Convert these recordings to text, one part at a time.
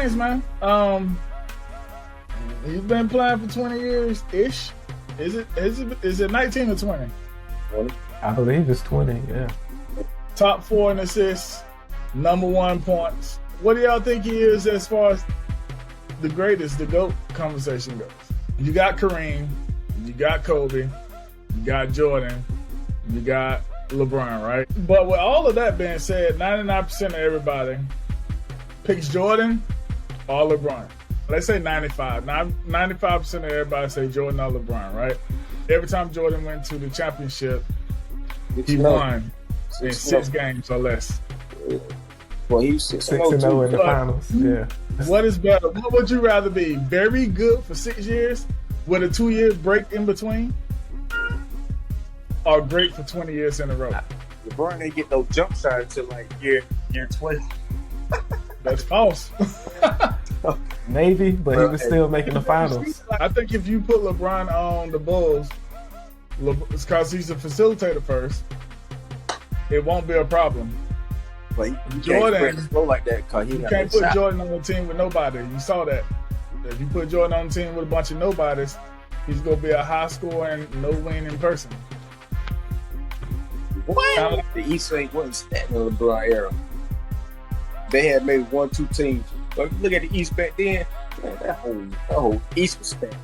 games, man. He's been playing for 20 years ish. Is it 19 or 20? 20. I believe it's 20. Yeah. Top 4 in assists, number 1 points. What do y'all think he is as far as the greatest, the GOAT conversation goes? You got Kareem, you got Kobe, you got Jordan, you got LeBron, right? But with all of that being said, 99% of everybody picks Jordan or LeBron. Let's say 95. 95% of everybody say Jordan or LeBron, right? Every time Jordan went to the championship, he won in 6 games or less. Well, he was 6-0 in the finals. Yeah. What is better? What would you rather be? Very good for 6 years with a 2-year break in between? Or great for 20 years in a row? LeBron ain't get no jump shot until like year 12. That's false. Maybe, but he was still making the finals. I think if you put LeBron on the Bulls, it's because he's a facilitator first, it won't be a problem. But you Jordan can't flow like that because he you can't put Jordan on the team with nobody. You saw that. If you put Jordan on the team with a bunch of nobodies, he's going to be a high-scoring, no-winning person. What? The East ain't wasn't that in the LeBron era. They had maybe 1-2 teams. But if you look at the East back then, man, that whole East was stacked.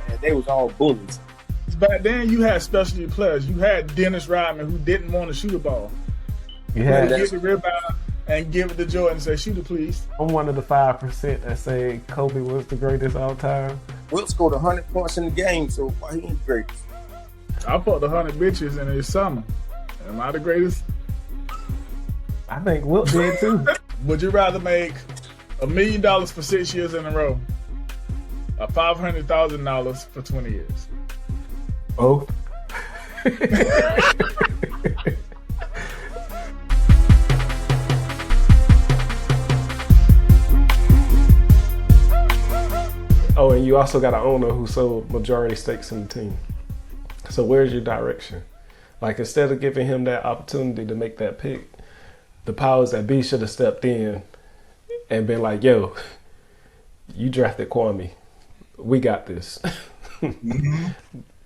Man, they was all bullies. Back then, you had specialty players. You had Dennis Rodman, who didn't want to shoot a ball. You had get the rebound and give it to Jordan and say, shoot it, please. I'm one of the 5% that say Kobe was the greatest all time. Wilt scored 100 points in the game, so why he ain't great? I put 100 bitches in his summer. Am I the greatest? I think Wilt did too. Would you rather make $1 million for 6 years in a row, or $500,000 for 20 years? Oh. Oh, and you also got an owner who sold majority stakes in the team. So where's your direction? Like, instead of giving him that opportunity to make that pick, the powers that be should have stepped in and been like, yo, you drafted Kwame. We got this. Mm-hmm.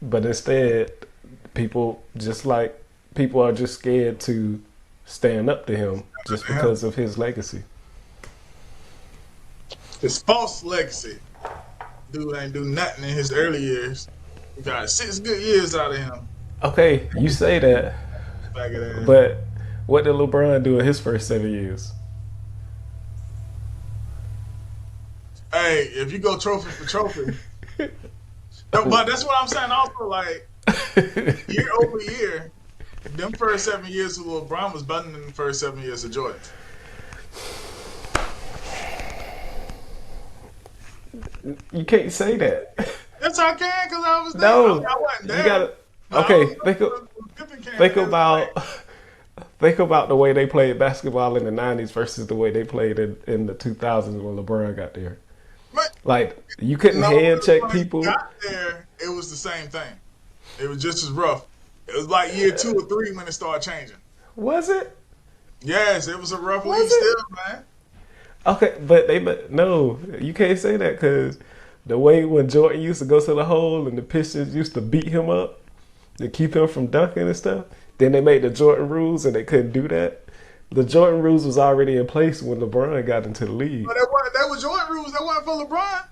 But instead, people are just scared to stand up to him just because of his legacy. His false legacy. Dude ain't do nothing in his early years. We got 6 good years out of him. Okay, you say that. But what did LeBron do in his first 7 years? Hey, if you go trophy for trophy. But that's what I'm saying also, like, year over year, them first 7 years of LeBron was better than the first 7 years of Jordan. You can't say that. Yes, I can, because I was there. No, I wasn't there. You gotta. Okay, think about the way they played basketball in the 90s versus the way they played in the 2000s when LeBron got there. Like, you couldn't hand check people. When he got there, it was the same thing. It was just as rough. It was like year 2 or 3 when it started changing. Was it? Yes, it was a rough league still, man. Okay, but no, you can't say that because the way when Jordan used to go to the hole and the Pistons used to beat him up to keep him from dunking and stuff, then they made the Jordan rules and they couldn't do that. The Jordan rules was already in place when LeBron got into the league. But that was Jordan rules. That wasn't for LeBron.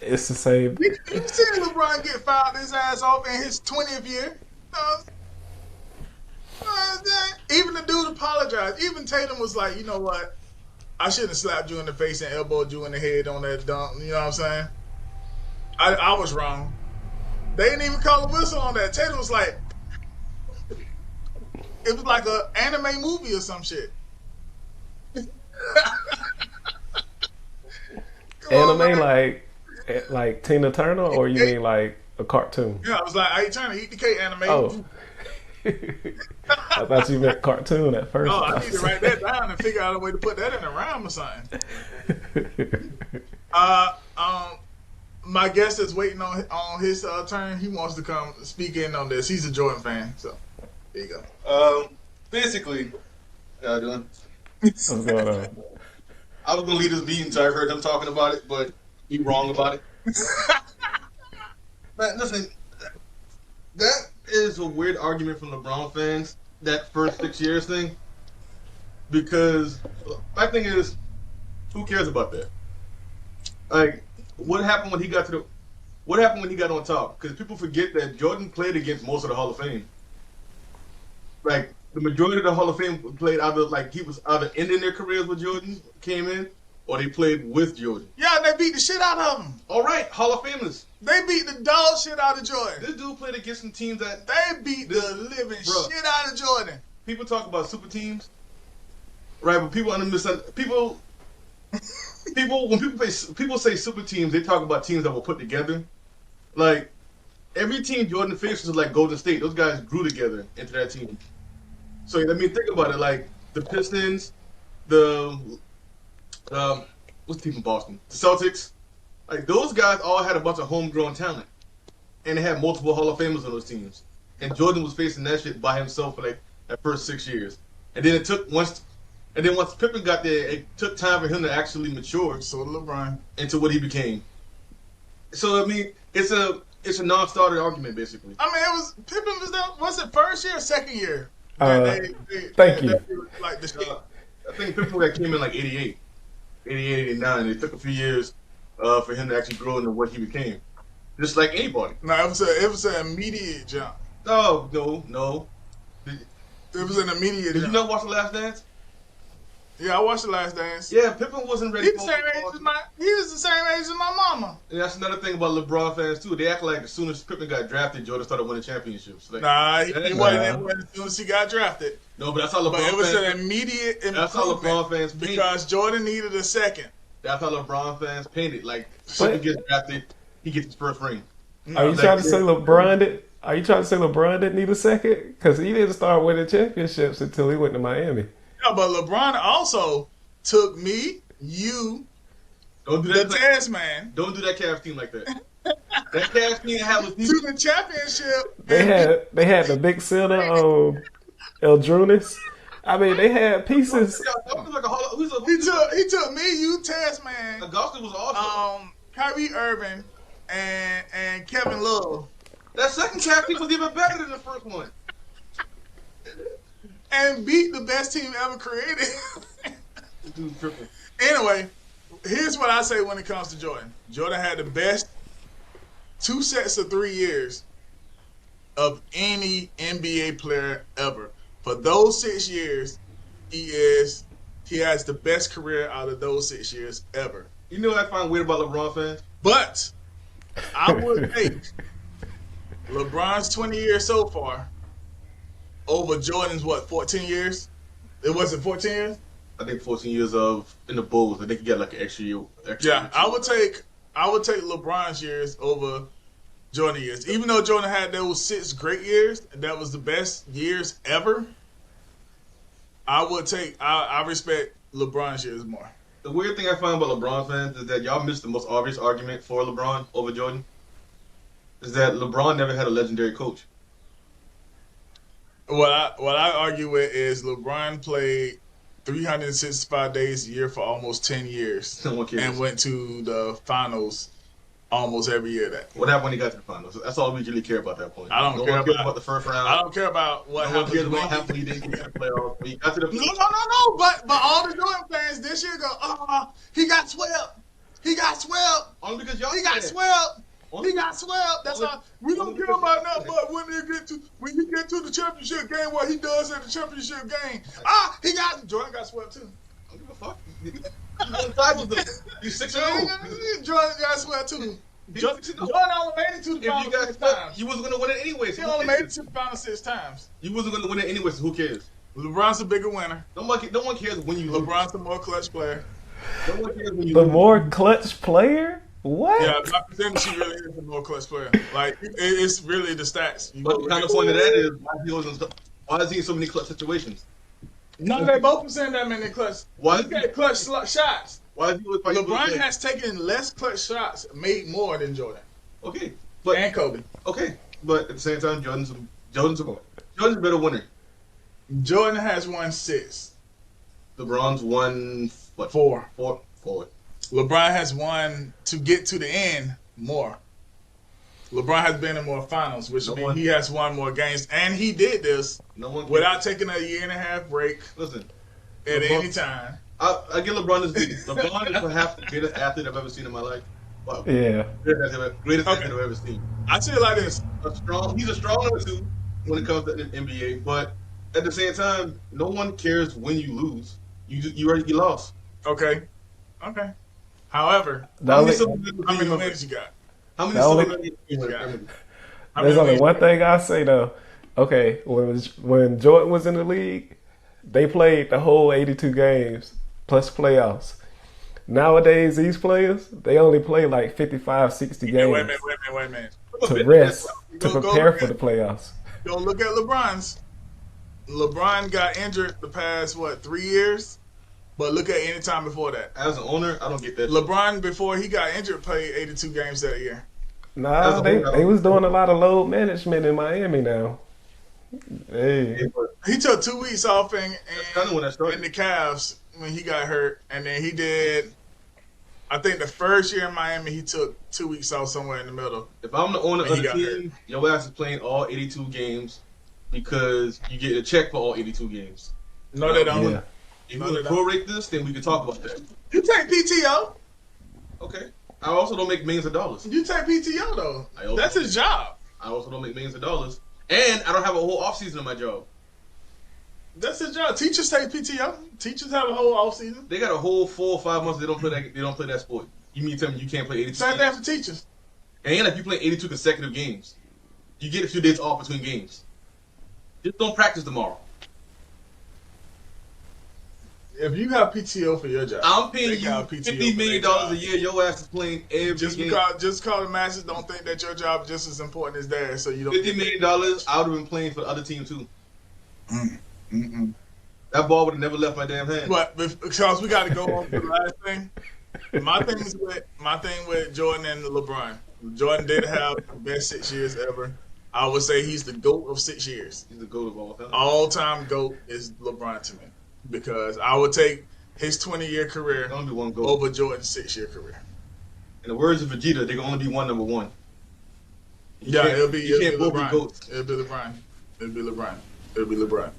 It's the same. You seen LeBron get fouled his ass off in his 20th year. Even the dude apologized. Even Tatum was like, you know what? I shouldn't have slapped you in the face and elbowed you in the head on that dunk. You know what I'm saying? I was wrong. They didn't even call a whistle on that. Tatum was like, it was like an anime movie or some shit. Anime like Tina Turner, or you mean like a cartoon? Yeah, I was like, I ain't trying to eat the cake anime. Oh. I thought you meant cartoon at first. Oh, I need to write that down and figure out a way to put that in a rhyme or something. My guest is waiting on his turn. He wants to come speak in on this. He's a Jordan fan, so there you go. Basically, how y'all doing? What's going on? I was gonna leave this beat until I heard him talking about it, but he wrong about it. Man, listen, that is a weird argument from LeBron fans. That first 6 years thing, because my thing is, who cares about that? Like, what happened when he got on top? Because people forget that Jordan played against most of the Hall of Fame. Like, the majority of the Hall of Fame played he was either ending their careers when Jordan came in, or they played with Jordan. Yeah, they beat the shit out of him. All right, Hall of Famers. They beat the dog shit out of Jordan. This dude played against some teams that They beat the living shit out of Jordan. people talk about super teams, right? But people misunderstand. People when people say super teams, they talk about teams that were put together. Like, every team Jordan faced was like Golden State. Those guys grew together into that team. So, I mean, think about it. Like, the Pistons, what's the team from Boston? The Celtics. Like, those guys all had a bunch of homegrown talent. And they had multiple Hall of Famers on those teams. And Jordan was facing that shit by himself for, like, that first 6 years. And then once Pippen got there, it took time for him to actually mature. So did LeBron. Into what he became. So, I mean, it's a non-starter argument, basically. I mean, Pippen was it first year or second year? Thank you. Like the shit. I think Pippen came in like 88, 89. It took a few years for him to actually grow into what he became. Just like anybody. No, it was an immediate jump. Oh, no. It was an immediate Did jump. you not watch The Last Dance? Yeah, I watched The Last Dance. Yeah, Pippen wasn't ready. He was the same age as my mama. And that's another thing about LeBron fans too. They act like as soon as Pippen got drafted, Jordan started winning championships. Like, nah, he wasn't as soon as he got drafted. No, but that's how LeBron. But it was fans, an immediate improvement. That's how LeBron fans painted. Because Jordan needed a second. That's how LeBron fans painted. Like, Pippen gets drafted, he gets his first ring. Are you trying to say LeBron didn't need a second? Because he didn't start winning championships until he went to Miami. Yeah, but LeBron also took me, you, Don't do that. the Tez Man. Don't do that Cavs team like that. That Cavs team had was to the championship. They had the big center Eldrunis. I mean, they had pieces. He took me, you, Tez Man. Augusta was awesome. Kyrie Irving and Kevin Love. That second Cavs team was even better than the first one. And beat the best team ever created. Dude, tripping. Anyway, here's what I say when it comes to Jordan. Jordan had the best 2 sets of 3 years of any NBA player ever. For those 6 years, he has the best career out of those 6 years ever. You know what I find weird about LeBron fans? But I would take LeBron's 20 years so far over Jordan's 14 years? It wasn't 14 years? I think 14 years in the Bulls. I think he got like an extra year. Yeah, I would take LeBron's years over Jordan years. Even though Jordan had those 6 great years, and that was the best years ever, I respect LeBron's years more. The weird thing I find about LeBron fans is that y'all missed the most obvious argument for LeBron over Jordan. Is that LeBron never had a legendary coach. What I argue with is LeBron played 365 days a year for almost 10 years and went to the finals almost every year. What happened when he got to the finals? That's all we really care about at that point. I don't care about the first round. I don't care about what happened. What happened he didn't get to the playoffs. He got to the No. But all the Jordan fans this year go, he got swept. He got swept. Only because y'all. He got swept. He got swept. That's all. We don't care about nothing but when you get to the championship game, what he does at the championship game. Jordan got swept too. I don't give a fuck. You 6-0. Jordan got swept too. Jordan only made it to the finals 6 times. You wasn't gonna win it anyways. He only made it to the finals 6 times. You wasn't gonna win it anyways. So who cares? LeBron's a bigger winner. No one cares when you lose. LeBron's the more clutch player. No one cares when you The lose. more clutch player? What? Yeah, by percentage, he really is the more clutch player. Like, it's really the stats. But the kind of point of that is why is he in so many clutch situations? No, they both percent that many clutch. Why Look at clutch shots. Why is he always fighting? LeBron has taken less clutch shots, made more than Jordan. Okay, but and Kobe. Okay, but at the same time, Jordan's a better winner. Jordan has won 6. LeBron's won What? Four. Forward. LeBron has won to get to the end more. LeBron has been in more finals, which means he has won more games, and he did this without taking a 1.5-year break. Listen, at LeBron, any time. I give LeBron this. LeBron is perhaps the greatest athlete I've ever seen in my life. Well, Yeah. Greatest athlete I've ever seen. I tell you like this: he's a strong number two when it comes to the NBA, but at the same time, no one cares when you lose. You already lost. Okay. However, how many wins you got? How many you got? There's only one thing I say though. Okay, when Jordan was in the league, they played the whole 82 games plus playoffs. Nowadays, these players, they only play like 55, 60 games. Wait a minute. To rest, to prepare for the playoffs. Go look at LeBron's. LeBron got injured the past, 3 years? But look at any time before that. As an owner, I don't get that. LeBron, before he got injured, played 82 games that year. Nah, they was doing a lot of load management in Miami now. Hey. He took 2 weeks off in the Cavs when he got hurt. And then he did, I think the first year in Miami, he took 2 weeks off somewhere in the middle. If I'm the owner of the team, your ass is playing all 82 games because you get a check for all 82 games. No, they don't. Yeah. If you want to prorate this, then we can talk about that. You take PTO. Okay. I also don't make millions of dollars. You take PTO, though. That's his job. I also don't make millions of dollars. And I don't have a whole offseason in my job. That's his job. Teachers take PTO. Teachers have a whole offseason. They got a whole 4 or 5 months they don't play that sport. You mean to tell me you can't play 82 Same games? thing for teachers. And if you play 82 consecutive games, you get a few days off between games. Just don't practice tomorrow. If you have PTO for your job, I'm paying you $50 million a year. Your ass is playing every game. Just because the masses don't think that your job is just as important as theirs, so you don't. $50 million, I would have been playing for the other team too. That ball would have never left my damn hand. But because we got to go on to the last thing. My thing with Jordan and LeBron. Jordan did have the best 6 years ever. I would say he's the GOAT of 6 years. He's the GOAT of all time. All-time GOAT is LeBron to me. Because I would take his 20-year career over Jordan's 6-year career. In the words of Vegeta, there can only be one number one. It'll be LeBron. It'll be LeBron.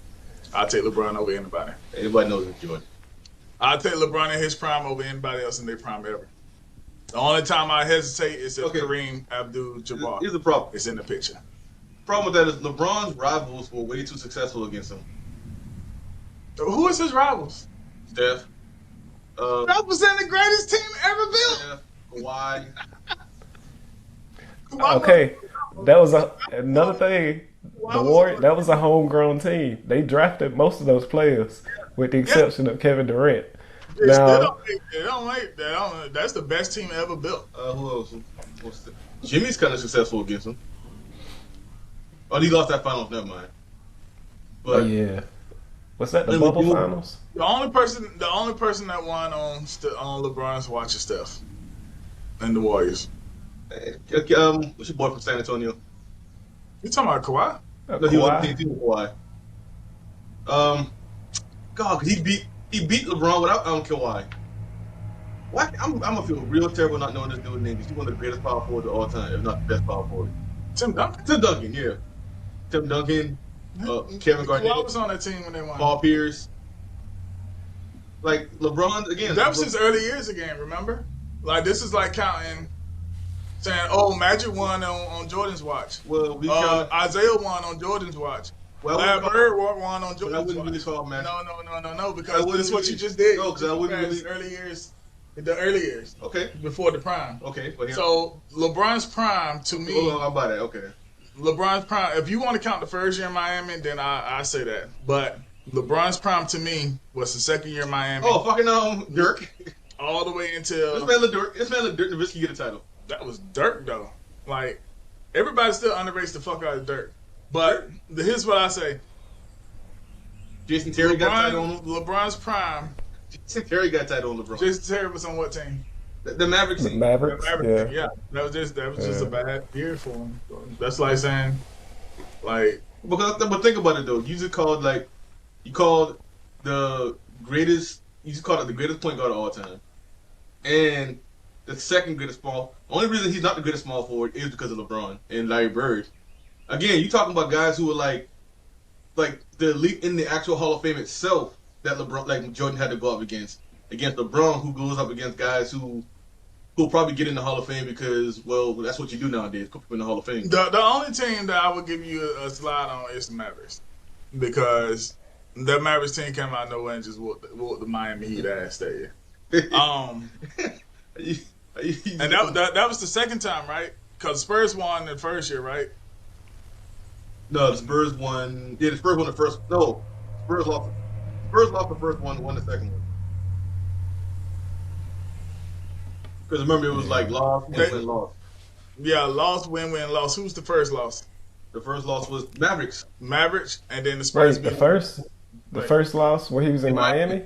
I'll take LeBron over anybody. Everybody knows it's Jordan. I'll take LeBron in his prime over anybody else in their prime ever. The only time I hesitate is if Kareem Abdul-Jabbar Here's the problem. is in the picture. The problem with that is LeBron's rivals were way too successful against him. Who is his rivals? Steph. Represent the greatest team ever built. Steph, Kawhi. Okay, that was another thing. The Warriors, that was a homegrown team. They drafted most of those players, with the exception of Kevin Durant. Now, that's the best team ever built. Who else? Jimmy's kind of successful against him. Oh, he lost that finals. Never mind. But yeah. What's that? The bubble finals? The only person that won on LeBron's watch is Steph and the Warriors. What's your boy from San Antonio? You talking about Kawhi? No, he was on the team with Kawhi. God, cause he beat LeBron without Kawhi. Why? I'm gonna feel real terrible not knowing this dude's name. He's one of the greatest power forwards of all time, if not the best power forward. Tim Duncan. Yeah. Tim Duncan. Kevin Garnett. Kawhi was on that team when they won. Paul Pierce. Like LeBron again. That was his early years again. Remember? Like this is like counting, saying, "Oh, Magic won on Jordan's watch." Well, Isaiah won on Jordan's watch. Well, Larry Bird won on Jordan's watch. I wouldn't really call Magic. No, because this is what you just did. No, because I wouldn't really. The early years. Okay. Before the prime. Okay. So LeBron's prime to me. Hold on, how about that? Okay. LeBron's prime. If you want to count the first year in Miami, then I say that. But LeBron's prime to me was the second year in Miami. Oh, fucking Dirk. All the way until this man let Dirk Nowitzki get a title. That was Dirk though. Like everybody still underrates the fuck out of Dirk. But here's what I say. Jason Terry got title on him. LeBron's prime. Jason Terry got title on LeBron. Jason Terry was on what team? The Mavericks. The Mavericks. Yeah. That was just a bad year for him. That's like saying, like. But think about it though. You called the greatest he's called it the greatest point guard of all time, and the second greatest small. The only reason he's not the greatest small forward is because of LeBron and Larry Bird. Again, you talking about guys who are like the elite in the actual Hall of Fame itself that LeBron, like Jordan, had to go up against LeBron, who goes up against guys who'll probably get in the Hall of Fame because, well, that's what you do nowadays, put people in the Hall of Fame. The only team that I would give you a slide on is the Mavericks, because the Mavericks team came out of nowhere and just whooped the Miami Heat ass that year. And that was the second time, right? Because Spurs won the first year, right? No, the Spurs won. Yeah, the Spurs won the first. No, Spurs lost. Spurs lost the first one, won the second one. Because remember, it was like loss, win, loss. Yeah, loss, win, loss. Who's the first loss? The first loss was Mavericks. And then the Spurs. Wait, the first loss where he was in Miami.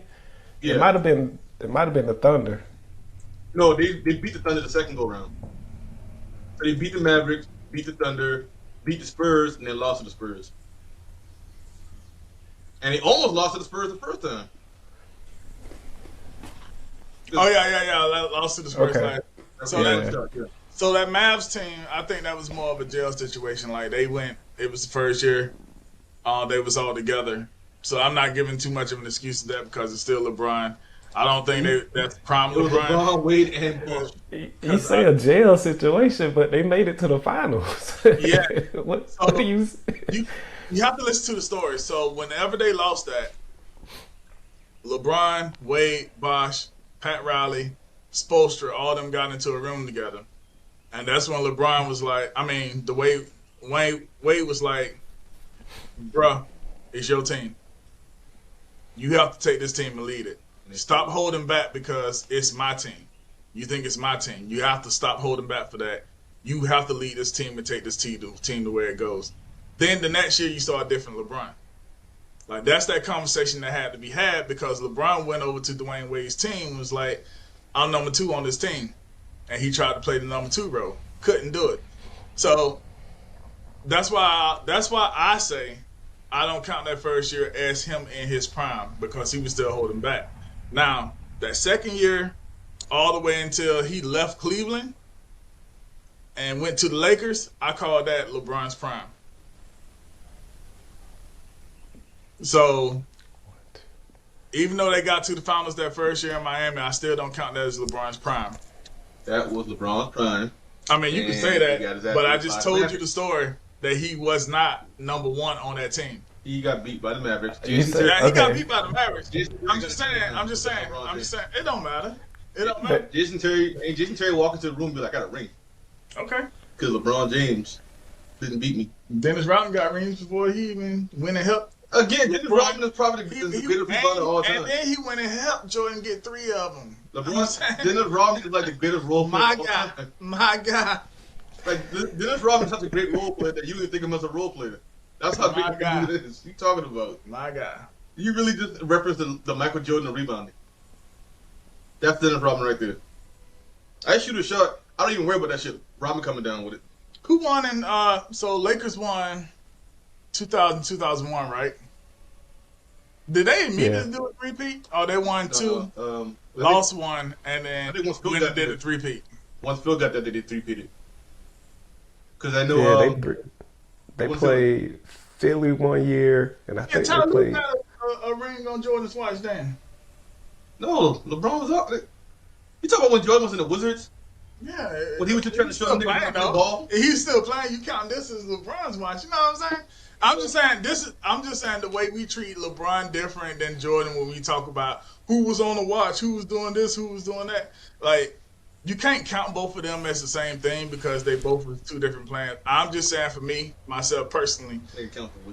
Yeah. It might have been the Thunder. No, they beat the Thunder the second go round. So they beat the Mavericks, beat the Thunder, beat the Spurs, and then lost to the Spurs. And they almost lost to the Spurs the first time. Oh yeah. Lost to the Spurs. Okay. So that Mavs team, I think that was more of a jail situation. Like they went, it was the first year, they was all together. So I'm not giving too much of an excuse to that because it's still LeBron. I don't think that's prime it was LeBron, Wade, and Bush. You say a jail situation, but they made it to the finals. Yeah. What So do you you have to listen to the story. So whenever they lost that, LeBron, Wade, Bosh, Pat Riley, Spoelstra, all of them got into a room together. And that's when LeBron was like, the way Wade was like, bruh, it's your team. You have to take this team and lead it. Stop holding back because it's my team. You think it's my team. You have to stop holding back for that. You have to lead this team and take this team to where it goes. Then the next year you saw a different LeBron. Like that's that conversation that had to be had because LeBron went over to Dwayne Wade's team and was like, I'm number 2 on this team. And he tried to play the number 2 role. Couldn't do it. So that's why I say I don't count that first year as him in his prime because he was still holding back. Now, that second year, all the way until he left Cleveland and went to the Lakers, I call that LeBron's prime. So, even though they got to the finals that first year in Miami, I still don't count that as LeBron's prime. That was LeBron's prime. You can say that, but I just told you the story that he was not number 1 on that team. He got beat by the Mavericks. He got beat by the Mavericks. I'm just saying. It don't matter. Jason Terry walk into the room and be like, I got a ring. Okay. Because LeBron James didn't beat me. Dennis Rodman got rings before he even went and helped. Again, Dennis Rodman is probably the greatest rebounder of all time. And then he went and helped Jordan get 3 of them. Dennis Rodman is like the greatest role player of all time. My God. Like, Dennis Rodman is such a great role player that you would think of him as a role player. That's how great he is. You talking about? My guy. You really just reference the Michael Jordan of rebounding. That's Dennis Rodman right there. I shoot a shot. I don't even worry about that shit. Rodman coming down with it. Who won in, so Lakers won 2000, 2001, right? Did they immediately do a three-peat? Or they won 2, lost 1, and then went and did a three-peat? Once Phil got that, they did three-peated. Because I know... They played Philly one year, and I think they played... got a ring on Jordan's watch then. No, LeBron was out. You talking about when Jordan was in the Wizards? Yeah. When he was just trying to show them niggas the ball? He's still playing. You count this as LeBron's watch. You know what I'm saying? I'm just saying the way we treat LeBron different than Jordan when we talk about who was on the watch, who was doing this, who was doing that. Like, you can't count both of them as the same thing because they both were 2 different players. I'm just saying for me, myself personally,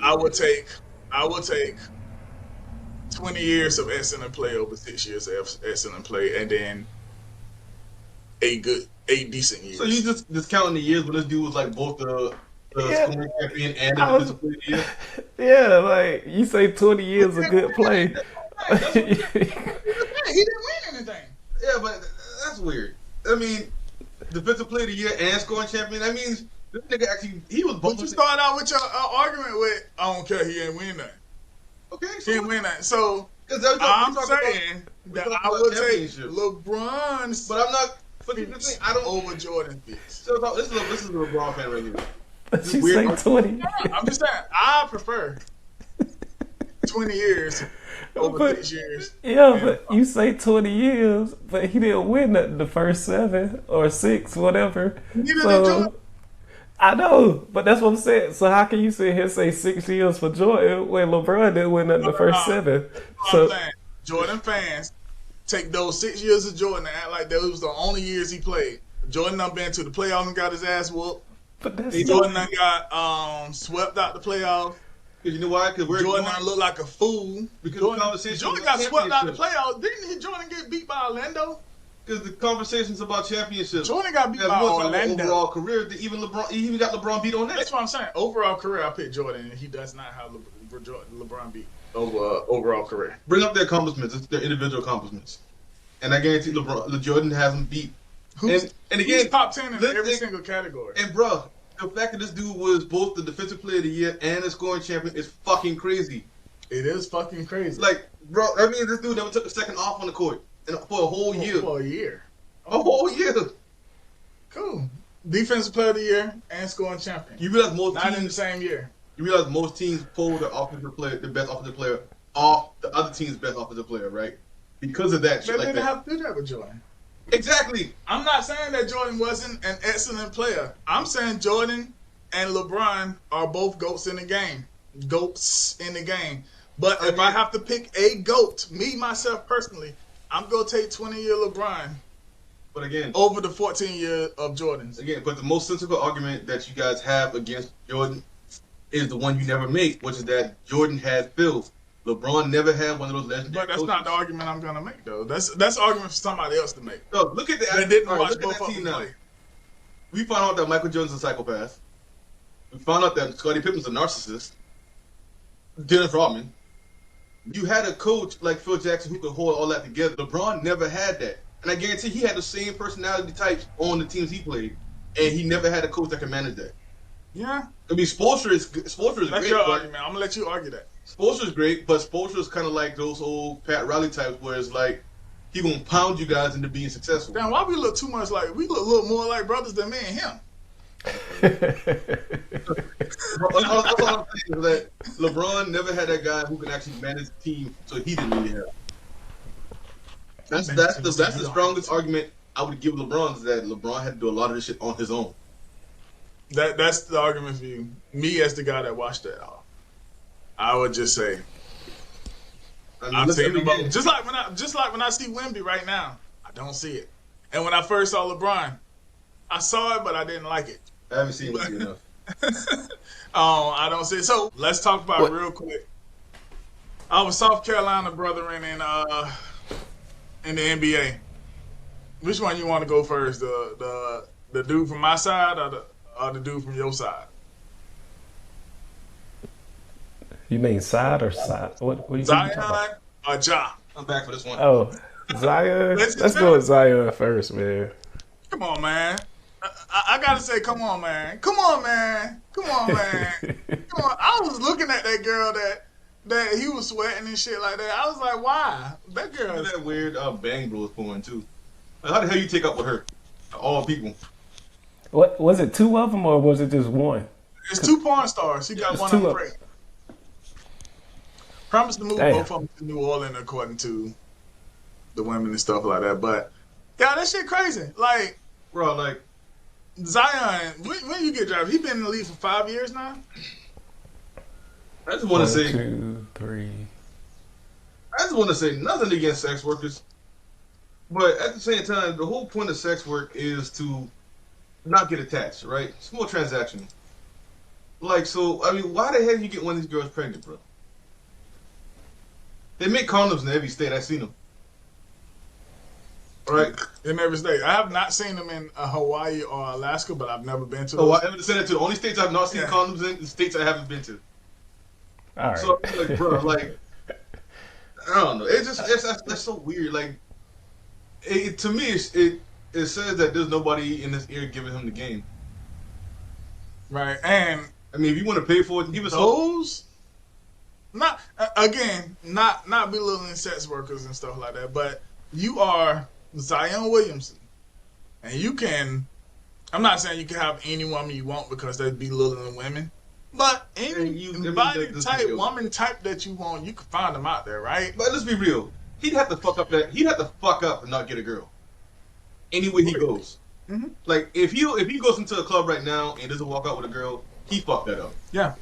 I would take 20 years of excellent play over 6 years of excellent play, and then 8 decent years. So you just counting the years when this dude was like both the scoring champion and the defensive player of the year? Yeah, like you say 20 years of good play. He didn't win anything. Yeah, but that's weird. I mean, defensive player of the year and scoring champion. That means this nigga actually was. But you start out with your argument with, I don't care, he ain't win nothing. Okay, he ain't win nothing. So Because I'm saying that I would take championship. LeBron's But I'm not. But the feats thing, I don't. over Jordan feats. So this is a LeBron fan right here. But you weird say 20. I'm just saying, I prefer 20 years over But- 6 years. Yeah, but you say 20 years, but he didn't win nothing the first 7 or 6, whatever. Neither did So Jordan. I know, but that's what I'm saying. So how can you sit here and say 6 years for Jordan when LeBron didn't win nothing the first 7? I'm So saying, Jordan fans take those 6 years of Jordan and act like those was the only years he played. Jordan done been to the playoffs and got his ass whooped. but that's Jordan done got swept out the playoffs. Because you know why? Because Jordan done looked like a fool. Because Jordan, the conversation Jordan about got swept out the championship. playoffs. Didn't Jordan get beat by Orlando? Because the conversations about championships. Jordan got beat As by much as Orlando. overall career, he even got LeBron beat on that. That's what I'm saying. Overall career, I picked Jordan, and he does not have LeBron beat over overall career. Bring up their accomplishments, it's their individual accomplishments, and I guarantee Jordan hasn't beat. Who's Again, top 10 in let's every think- single category? And bruh, the fact that this dude was both the defensive player of the year and a scoring champion is fucking crazy. It is fucking crazy. Like, bro, that means this dude never took a second off on the court for a whole year. For a year. A whole year. Cool. Defensive player of the year and scoring champion. You realize most Not in the teams. same year. You realize most teams pull their offensive player, the best offensive player, off the other team's best offensive player, right? Because of that They shit like didn't that. have to do that with Jordan. Exactly. I'm not saying that Jordan wasn't an excellent player. I'm saying Jordan and LeBron are both GOATs in the game. GOATs in the game. But if I have to pick a GOAT, me, myself, personally, I'm going to take 20-year LeBron But again, over the 14-year of Jordan's. but the most sensible argument that you guys have against Jordan is the one you never make, which is that Jordan had filth. LeBron never had one of those legendary But that's not the argument I'm going to make, though. That's an argument for somebody else to make. No, look at They didn't all right, watch look at both that of team them now. play. We found out that Michael Jordan's a psychopath. We found out that Scottie Pippen's a narcissist. Dennis Rodman. You had a coach like Phil Jackson who could hold all that together. LeBron never had that. And I guarantee he had the same personality types on the teams he played. And he never had a coach that could manage that. Yeah, I mean, Spoelstra is that's great, your but argument. I'm going to let you argue that. Spoelstra's great, but Spoelstra's kind of like those old Pat Riley types where it's like he gonna pound you guys into being successful. Damn, why we look too much like, we look a little more like brothers than me and him. That's all I'm saying is that LeBron never had that guy who can actually manage the team, so he didn't really have. That's the strongest argument I would give LeBron is that LeBron had to do a lot of this shit on his own. That's the argument for you. Me as the guy that watched that all. I would just say I've seen them both. Just like when I see Wemby right now, I don't see it. And when I first saw LeBron, I saw it, but I didn't like it. I haven't seen him enough. I don't see it. So let's talk about it real quick. Our South Carolina brethren in the NBA. Which one you want to go first? The dude from my side or the dude from your side? You mean side or side? What you Zion talking about? or Ja? I'm back for this one. Oh, Zion. Let's go with Zion first, man. Come on, man. I gotta say, come on, man. Come on, man. Come on, man. Come on. I was looking at that girl that he was sweating and shit like that. I was like, why? That girl Look is... at that weird bang bro was pouring too. Like, how the hell you take up with her? All people. What was it? 2 of them or was it just one? It's 2 porn stars. She got It's one 2 of them of- pregnant. Promised to move Damn. both of them to New Orleans according to the women and stuff like that. But, yeah, that shit crazy. Like, Bro, like, Zion, when you get drafted, he been in the league for 5 years now? I just want 1, to say, 2, 3. nothing against sex workers, but at the same time, the whole point of sex work is to not get attached, right? It's more transactional. Like, so, I mean, why the hell you get one of these girls pregnant, bro? They make condoms in every state. I've seen them. Right? In every state. I have not seen them in Hawaii or Alaska, but I've never been to So those. I haven't said that to the only states I've not seen Yeah. condoms in, the states I haven't been to. All right. So I'm like, bro, like, I don't know. That's so weird. Like, to me, it says that there's nobody in this era giving him the game. Right. And I mean, if you want to pay for it, even so, those not again, not belittling sex workers and stuff like that, but you are Zion Williamson, and you can. I'm not saying you can have any woman you want because they'd be belittling women, but any body type, woman type that you want, you can find them out there, right? But let's be real. He'd have to fuck up and not get a girl. Anywhere he goes. Mm-hmm. Like if he goes into a club right now and doesn't walk out with a girl, he fucked that up. Yeah.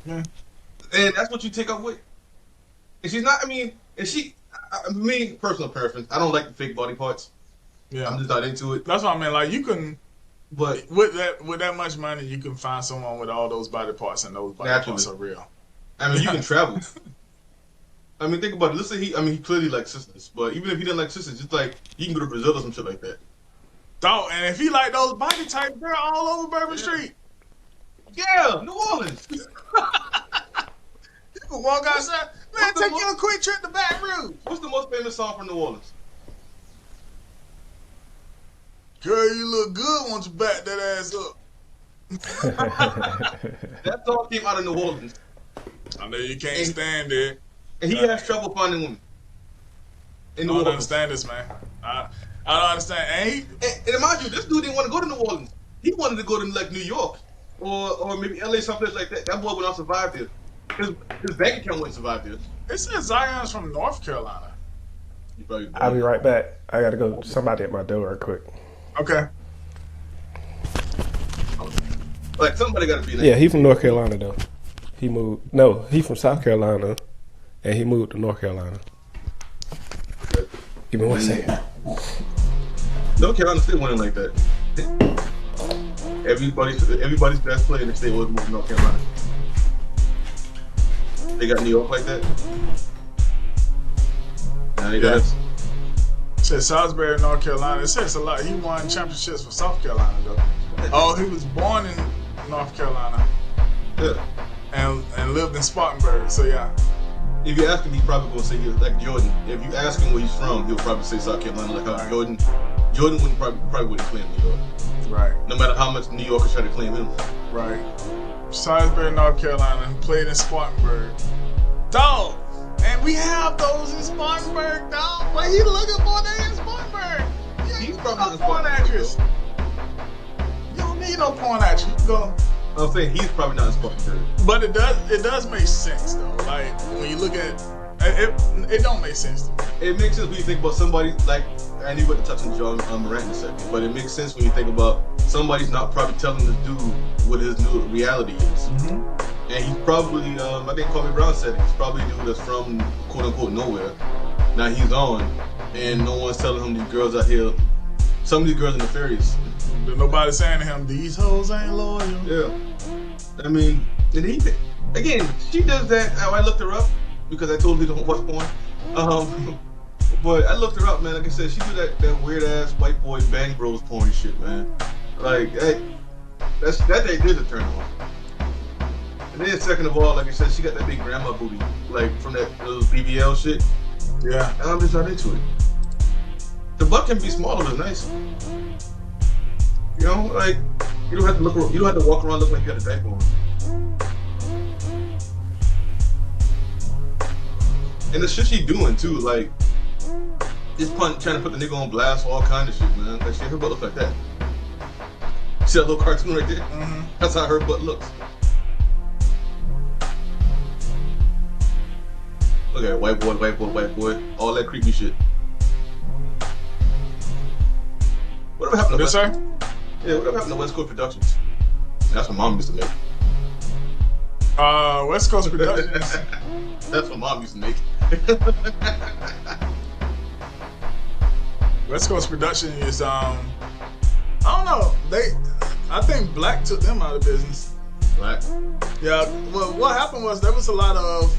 And that's what you take up with. And she's not. I mean, me personal preference. I don't like the fake body parts. Yeah. I'm just not into it. That's what I mean. Like you can, but with that much money, you can find someone with all those body parts, and those body parts are real. I mean, you can travel. I mean, think about it. Let's say he clearly likes sisters, but even if he didn't like sisters, just like you can go to Brazil or some shit like that. Dog, and if he like those body types, they're all over Bourbon Street. Yeah, New Orleans. You can walk outside. Man, take you a quick trip to Baton Rouge. What's the most famous song from New Orleans? Girl, you look good once you back that ass up. That song came out of New Orleans. I know you can't stand it. And he has trouble finding women. I don't understand this, man. I don't understand. And mind you, this dude didn't want to go to New Orleans. He wanted to go to like New York or maybe LA, someplace like that. That boy would not survive there. His bank account wouldn't survive there. It says Zion's from North Carolina. I'll be right back. I gotta go. Somebody at my door real quick. Okay. Like somebody gotta be there. Yeah, he from North Carolina though. He moved. No, he from South Carolina, and he moved to North Carolina. Give me 1 second. North Carolina still winning like that. Everybody's best player in the state was moving to North Carolina. They got New York like that. Now they got us. It says Salisbury, North Carolina. It says a lot. He won championships for South Carolina though. Oh, he was born in North Carolina. Yeah. And lived in Spartanburg. So yeah. If you ask him, he's probably gonna say like Jordan. If you ask him where he's from, he'll probably say South Carolina. Like how Jordan wouldn't probably wouldn't claim New York. Right. No matter how much New Yorkers try to claim him. Right. Salisbury, North Carolina, played in Spartanburg. Dog, and we have those in Spartanburg, dog. What he looking for there in Spartanburg? Yeah, He's you probably a porn actress. You don't need no porn actress. You can go. I'm saying he's probably not in Spartanburg. But it does make sense though. Like when you look at it don't make sense to me. It makes sense when you think about somebody like, I knew what to touch on Ja Morant in a second, but it makes sense when you think about somebody's not probably telling this dude what his new reality is. Mm-hmm. And he's probably, I think Kobe Brown said it, he's probably a dude that's from quote unquote nowhere. Now he's on, and no one's telling him these girls out here, some of these girls are nefarious. There's nobody saying to him, these hoes ain't loyal. Yeah. I mean, and again, she does that. I looked her up because I totally don't watch porn. But I looked her up, man. Like I said, she do that weird ass white boy Bang Bros porn shit, man. Like that did a turn on. And then second of all, like I said, she got that big grandma booty, like from those BBL shit. Yeah. And I'm just not into it. The butt can be smaller, but nice. You know, like you don't have to walk around looking like you got a diaper on. And the shit she doing too, like just trying to put the nigga on blast for all kind of shit, man. Like shit, her butt look like that. See that little cartoon right there? Mm-hmm. That's how her butt looks. Look at it, white boy, all that creepy shit. Whatever happened to What'd you say? Yeah, whatever happened to West Coast Productions? That's what Mom used to make. West Coast Productions. That's what Mom used to make. West Coast Production is I don't know. I think Black took them out of business. Black? Yeah. Well, what happened was there was a lot of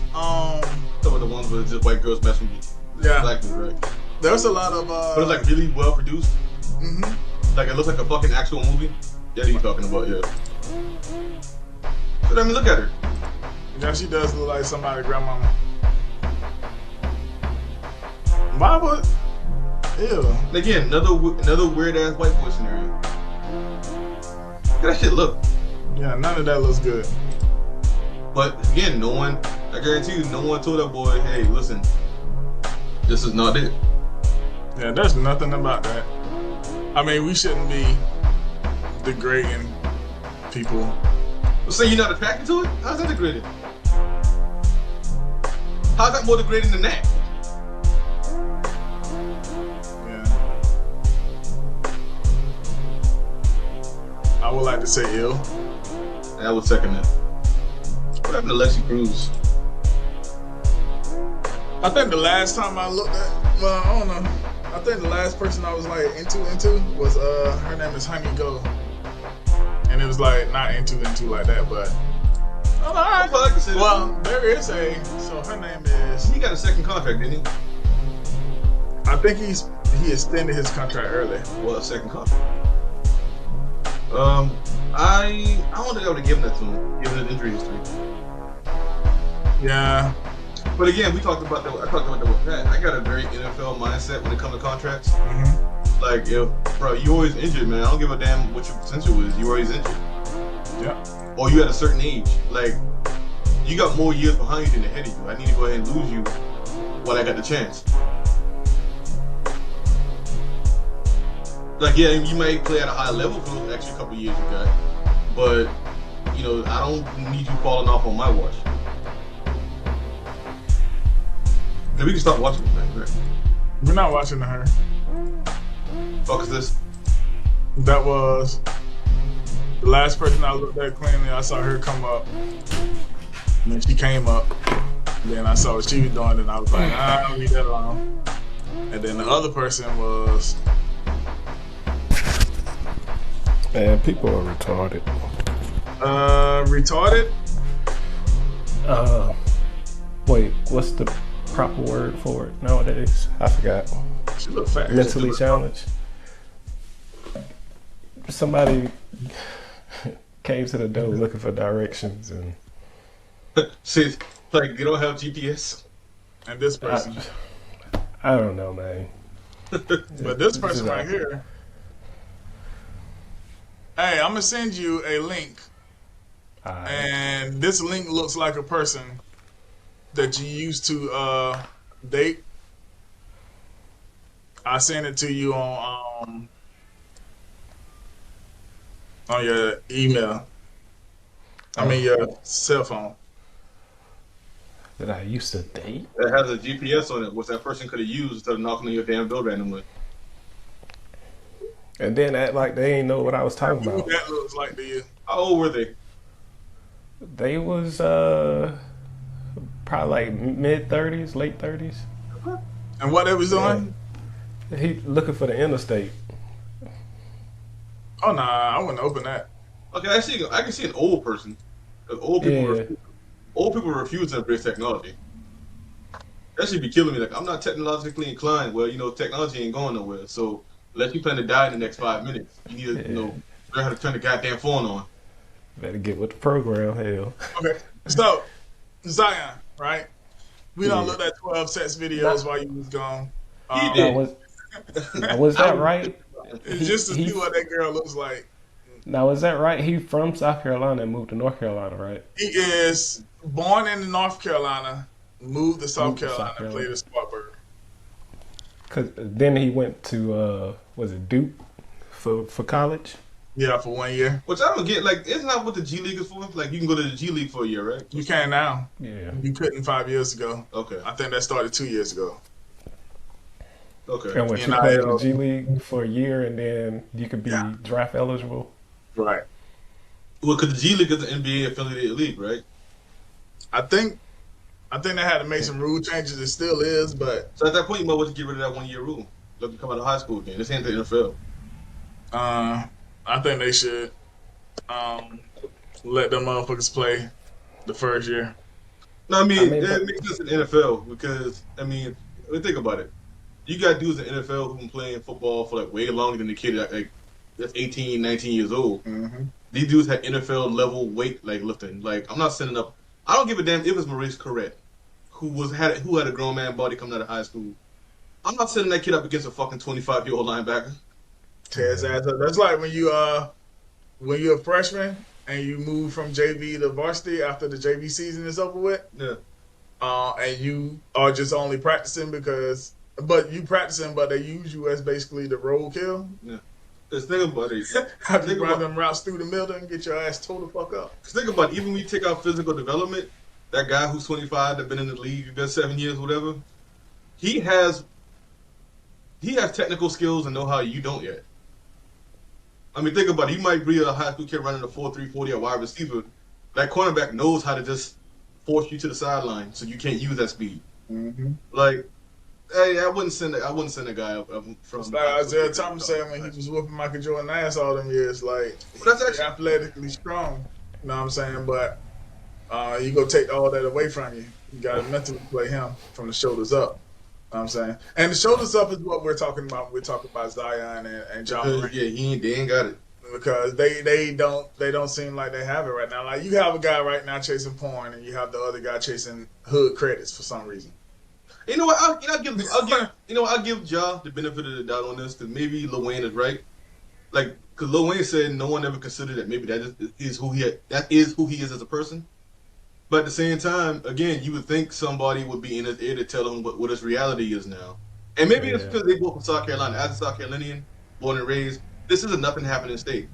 Some of the ones where just white girls messing with black dudes, right? There was a lot of but it's like really well produced. Mm-hmm. Like it looks like a fucking actual movie. Yeah, you're talking about, yeah. But I mean, look at her. Yeah, she does look like somebody's grandmama. Why would? Ew. And again, another weird ass white boy scenario. Look at that shit look. Yeah, none of that looks good. But again, I guarantee you, no one told that boy, hey, listen, this is not it. Yeah, there's nothing about that. I mean, we shouldn't be degrading people. Well, say you're not attracted to it? How's that degrading? How's that more degrading than that? Yeah. I would like to say ill. I would second that. What happened to Lexi Cruz? I think the last time I looked at, well, I don't know. I think the last person I was like into was her name is Honey Go, and it was like not into like that, but all right. Well, there is so her name is. He got a second contract, didn't he? I think he extended his contract early. Well, a second contract. I don't think I would have given that to him, given his injury history. Yeah. But again, I talked about that with Pat. I got a very NFL mindset when it comes to contracts. Mm-hmm. Like, bro, you always injured, man. I don't give a damn what your potential is. You always injured. Yeah. Or you at a certain age. Like, you got more years behind you than ahead of you. I need to go ahead and lose you while I got the chance. Like, yeah, you might play at a high level for the extra couple years you got. But, I don't need you falling off on my watch. And we can stop watching this thing, right? We're not watching her. Fuck is this? That was the last person I looked at cleanly. I saw her come up, and then she came up. And then I saw what she was doing, and I was like, I'll leave that alone. And then the other person was. Man, people are retarded. Retarded? Wait, what's the proper word for it nowadays? I forgot. She look fat. Mentally challenged. Somebody came to the door looking for directions and See, like you don't have GPS. And this person. I don't know, man. But this person right here. Hey, I'm gonna send you a link. And this link looks like a person that you used to date. I sent it to you on your email. I mean your cell phone. That I used to date? That has a GPS on it, which that person could have used instead of knocking on your damn door randomly. And then act like they ain't know what I was talking about. What that looks like to you? How old were they? They was probably like mid-30s, late 30s. And what they was doing? He looking for the interstate. Oh nah, I wouldn't open that. Okay, I can see an old person. Because old people refuse to embrace technology. That should be killing me. Like, I'm not technologically inclined. Well, technology ain't going nowhere. So, unless you plan to die in the next 5 minutes, you need to, learn how to turn the goddamn phone on. Better get with the program, hell. Okay, so Zion, right? We done looked at 12 sets videos while you was gone. He did. Was that right? Just to see what that girl looks like. Now, is that right? He from South Carolina and moved to North Carolina, right? He is born in North Carolina, moved to South Carolina, and played at Spartanburg. Cause then he went to was it Duke for college? Yeah, for 1 year. Which I don't get. Like, isn't that what the G League is for? Like, you can go to the G League for a year, right? You can now. Yeah. You couldn't 5 years ago. Okay. I think that started 2 years ago. Okay. And when you played in the G League for a year, and then you could be draft eligible. Right. Well, because the G League is an NBA affiliated league, right? I think they had to make some rule changes. It still is, but so at that point, you might want to get rid of that 1 year rule. Let them come out of high school again. This ain't the NFL. I think they should let them motherfuckers play the first year. No, I mean it makes sense in the NFL because think about it. You got dudes in the NFL who've been playing football for like way longer than the kid that's 18, 19 years old. Mm-hmm. These dudes had NFL level weight like lifting. Like I'm not sending up. I don't give a damn if it's Maurice Corrett, who had a grown man body coming out of high school. I'm not sending that kid up against a fucking 25-year-old linebacker. Tez ass up. That's like when you're a freshman and you move from JV to varsity after the JV season is over with, Yeah. And you are just only practicing but they use you as basically the roadkill. Yeah. Just think about it. Have you run them routes through the middle and get your ass tore the fuck up? Cause think about it, even when you take out physical development, that guy who's 25 that been in the league, been 7 years, whatever, he has technical skills and know-how you don't yet. I mean, think about it. You might be a high school kid running a 4.3 40 at wide receiver. That cornerback knows how to just force you to the sideline, so you can't use that speed. Mm-hmm. Like, hey, I wouldn't send a guy up from. It's like Isaiah Thomas said when he was whooping Michael Jordan ass all them years. Like, Well, that's actually athletically strong. You know what I'm saying? But you go take all that away from you. You got to mentally play him from the shoulders up. You know what I'm saying? And the shoulders up is what we're talking about. We're talking about Zion and Ja Morant. Yeah, they ain't got it. Because they don't seem like they have it right now. Like, you have a guy right now chasing porn, and you have the other guy chasing hood credits for some reason. You know what? I'll give Ja the benefit of the doubt on this, because maybe Lil Wayne is right. Like, because Lil Wayne said no one ever considered that maybe that is who he is as a person. But at the same time, again, you would think somebody would be in his ear to tell him what his reality is now. And maybe it's because they both from South Carolina. As a South Carolinian, born and raised, this isn't nothing happening in the state.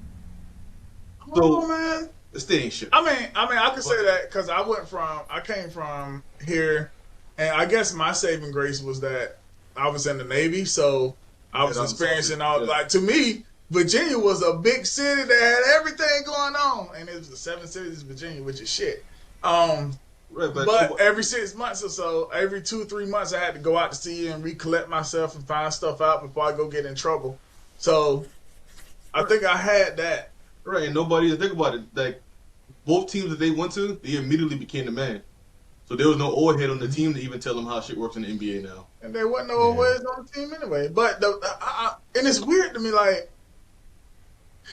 So, man, the state ain't shit. I mean, I can say that because I came from here, and I guess my saving grace was that I was in the Navy, so I was experiencing all. Yeah. Like, to me, Virginia was a big city that had everything going on, and it was the 7 cities of Virginia, which is shit. Right, but every 6 months or so, every 2 or 3 months, I had to go out to sea and recollect myself and find stuff out before I go get in trouble. So I think I had that. Right, and nobody to think about it. Like, both teams that they went to, they immediately became the man. So there was no old head on the team to even tell them how shit works in the NBA now. And there wasn't no old heads on the team anyway. But and it's weird to me, like,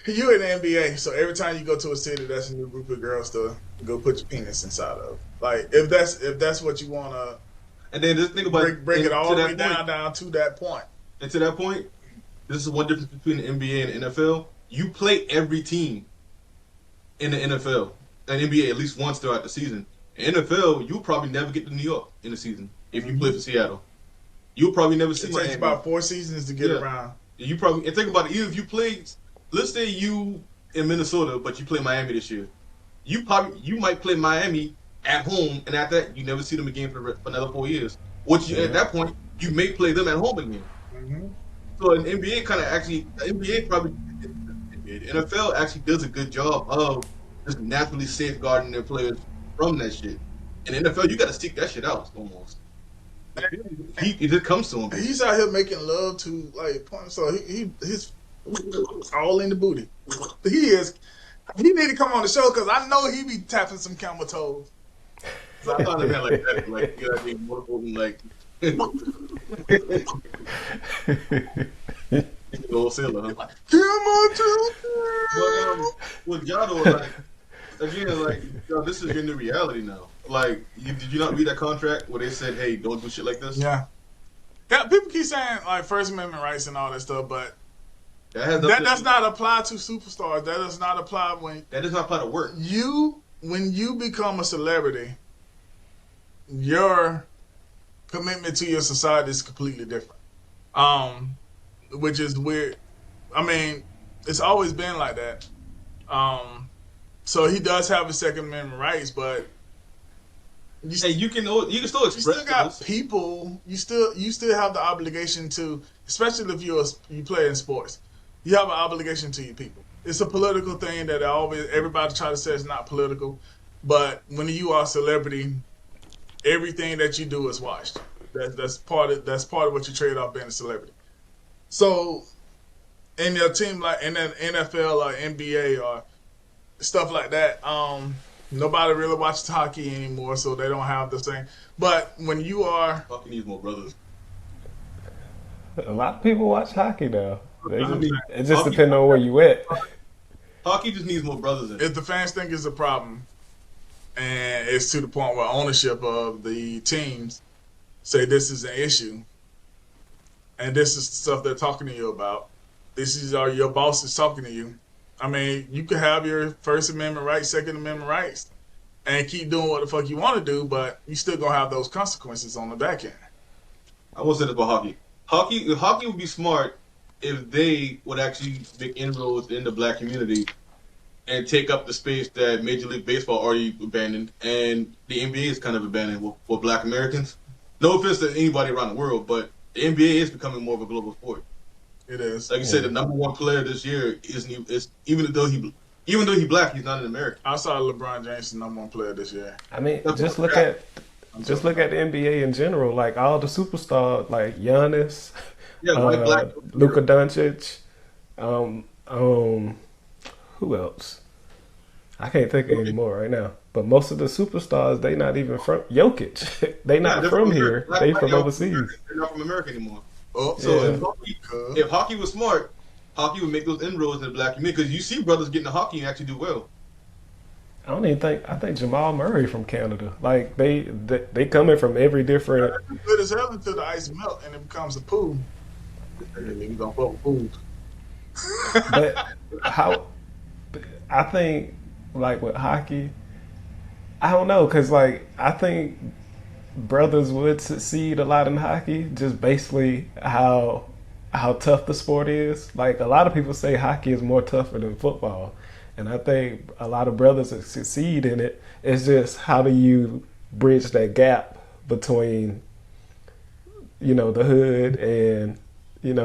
you're in the NBA, so every time you go to a city, that's a new group of girls to go put your penis inside of. Like, if that's what you want to, and then just think about break it all the way down to that point. And to that point, this is one difference between the NBA and the NFL. You play every team in the NFL and NBA at least once throughout the season. In NFL, you'll probably never get to New York in the season if you play for Seattle. You'll probably never see It Miami. takes about 4 seasons to get around. You probably, and think about it. Even if you play, let's say you in Minnesota, but you play Miami this year, you might play Miami at home, and after that, you never see them again for another 4 years. At that point, you may play them at home again. Mm-hmm. So an NBA the NFL actually does a good job of just naturally safeguarding their players from that shit. In the NFL, you got to stick that shit out almost. It just comes to him. He's out here making love to, like, porn. So he's all in the booty. He is. He need to come on the show because I know he be tapping some camel toes. So I thought of it like that, like, you know what I mean, more like. Old sailor, huh? But with Ja though, like, again, like, yo, this is your new reality now. Like, did you not read that contract where they said, "Hey, don't do shit like this"? Yeah. People keep saying like First Amendment rights and all that stuff, but that does not apply to superstars. That does not apply that does not apply to work. When you become a celebrity, your commitment to your society is completely different. Which is weird. I mean, it's always been like that. So he does have his Second Amendment rights, but you still express. You still got those. people. You still have the obligation to, especially if you play in sports, you have an obligation to your people. It's a political thing that everybody try to say it's not political, but when you are a celebrity, everything that you do is watched. That's part of what you trade off being a celebrity. So, in your team, like in the NFL or NBA or stuff like that, nobody really watches hockey anymore, so they don't have the same. But when you are, Hockey needs more brothers. A lot of people watch hockey now. It just depends on where you at. Hockey just needs more brothers in it. if the fans think it's a problem, and it's to the point where ownership of the teams say this is an issue, and this is the stuff they're talking to you about. This is your boss is talking to you. I mean, you could have your First Amendment rights, Second Amendment rights, and keep doing what the fuck you want to do, but you still gonna have those consequences on the back end. I will say this about hockey. Hockey would be smart if they would actually make inroads in the black community and take up the space that Major League Baseball already abandoned, and the NBA is kind of abandoned with black Americans. No offense to anybody around the world, but the NBA is becoming more of a global sport. It is. Like you said, the number one player this year even though he black, he's not an American. I saw LeBron James the number one player this year. I mean, just look at the NBA in general. Like all the superstars, like Giannis, White, black, Luka Doncic, who else? I can't think of any more right now. But most of the superstars, they not even from Jokic. They not from here. They from overseas. They're not from America anymore. Oh, So if hockey was smart, hockey would make those inroads in the black community, because you see brothers getting to hockey and actually do well. I don't even think. I think Jamal Murray from Canada. Like they coming from every different. Good as hell until the ice melt and it becomes a pool. We gonna fuck with pools. But how? I think like with hockey, I don't know, cause like I think brothers would succeed a lot in hockey, just basically how tough the sport is. Like a lot of people say hockey is more tougher than football. And I think a lot of brothers that succeed in it. It's just how do you bridge that gap between, the hood and,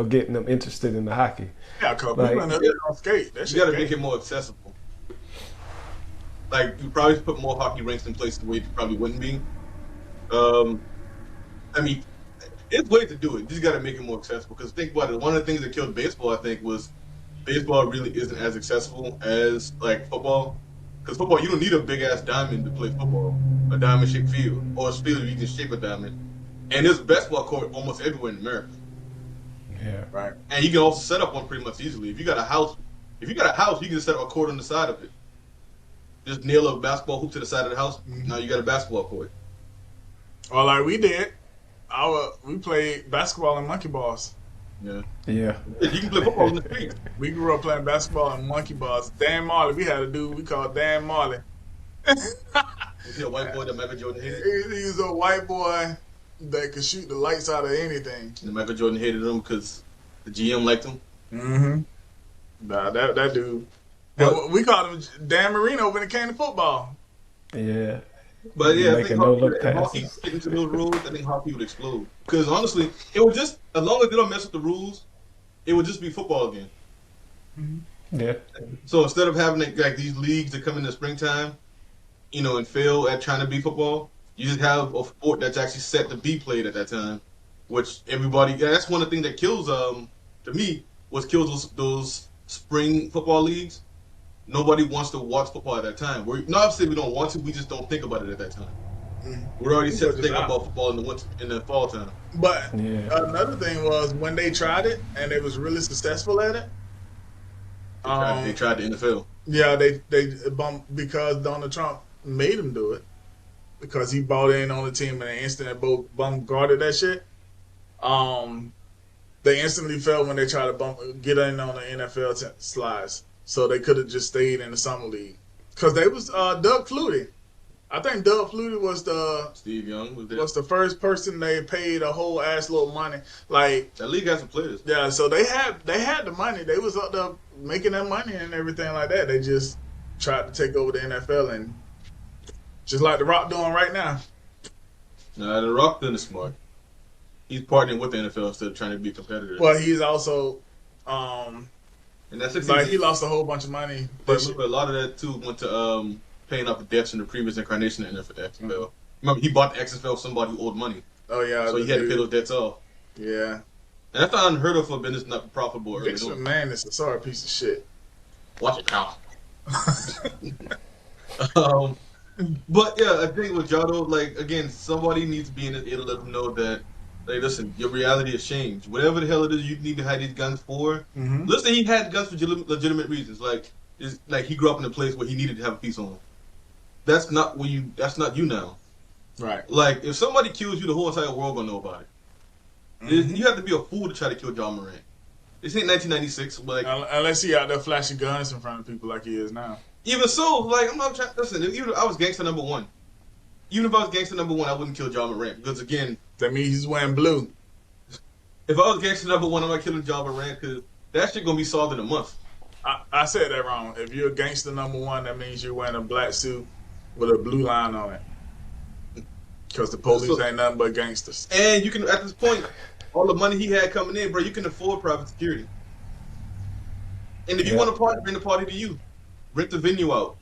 getting them interested in the hockey. Yeah, because people in the hood don't skate. You got to make it more accessible. Like, you probably put more hockey rinks in places where it probably wouldn't be. I mean, it's ways to do it. You just got to make it more accessible. Because think about it. One of the things that killed baseball, I think, was baseball really isn't as accessible as like football. Because football, you don't need a big ass diamond to play football, a diamond shaped field, or a field you can shape a diamond. And there's a basketball court almost everywhere in America. Yeah, right. And you can also set up one pretty much easily. If you got a house, you can just set up a court on the side of it. Just nail a basketball hoop to the side of the house. Now you got a basketball court. Well, like we did, we played basketball and monkey balls. Yeah. You can play football in the street. We grew up playing basketball and monkey balls. Dan Marley, we had a dude we called Dan Marley. Was he a white boy that Michael Jordan hated? He was a white boy that could shoot the lights out of anything. And Michael Jordan hated him because the GM liked him. Mm-hmm. Nah, that dude. And we called him Dan Marino when it came to football. Yeah. But yeah, I think hockey get into those rules, I think hockey would explode. Because honestly, it would just, as long as they don't mess with the rules, it would just be football again. Mm-hmm. Yeah. So instead of having like these leagues that come in the springtime, and fail at trying to be football, you just have a sport that's actually set to be played at that time. Which everybody, that's one of the things that kills, to me, kills those spring football leagues. Nobody wants to watch football at that time. Not saying we don't want to, we just don't think about it at that time. We're already set to think about football in the fall time. But another thing was when they tried it and they was really successful at it. They tried the NFL. Yeah, they bumped because Donald Trump made them do it because he bought in on the team and they instantly bum guarded that shit. They instantly fell when they tried to get in on the NFL slides. So they could have just stayed in the summer league. Because they was Doug Flutie. I think Doug Flutie was Steve Young was the first person they paid a whole ass load of money. Like that league has some players. Yeah, so they had the money. They was up there making that money and everything like that. They just tried to take over the NFL and just like The Rock doing right now. Nah, The Rock doing it smart. He's partnering with the NFL instead of trying to be a competitor. Well, he's also and that's like he lost a whole bunch of money. But a lot of that too went to paying off the debts in the previous incarnation of the NFL. Mm-hmm. Remember, he bought the XFL from somebody who owed money. Oh yeah, so he had to pay those debts off. Yeah, and that's not unheard of for a business not profitable. Vince McMahon is a sorry piece of shit. Watch it now. But yeah, I think with Jado, like again, somebody needs to be in it to let them know that. Hey, listen, your reality has changed. Whatever the hell it is you need to have these guns for. Mm-hmm. Listen, he had guns for legitimate reasons. Like he grew up in a place where he needed to have a piece on. That's not you now. Right. Like if somebody kills you, the whole entire world gonna know about it. Mm-hmm. You have to be a fool to try to kill Ja Morant. This ain't 1996, but like, Unless he out there flashing guns in front of people like he is now. even so, like I'm not trying. Listen, even if I was gangster number one, even if I was gangster number one, I wouldn't kill Ja Morant because again, That means he's wearing blue. if I was gangster number one, I'm not killing Ja Morant because that shit gonna be solved in a month. I said that wrong. If you're a gangster number one, that means you're wearing a black suit with a blue line on it. Because the police ain't nothing but gangsters. And you can, at this point, all the money he had coming in, bro, you can afford private security. And if you want to party, bring the party to you. Rent the venue out.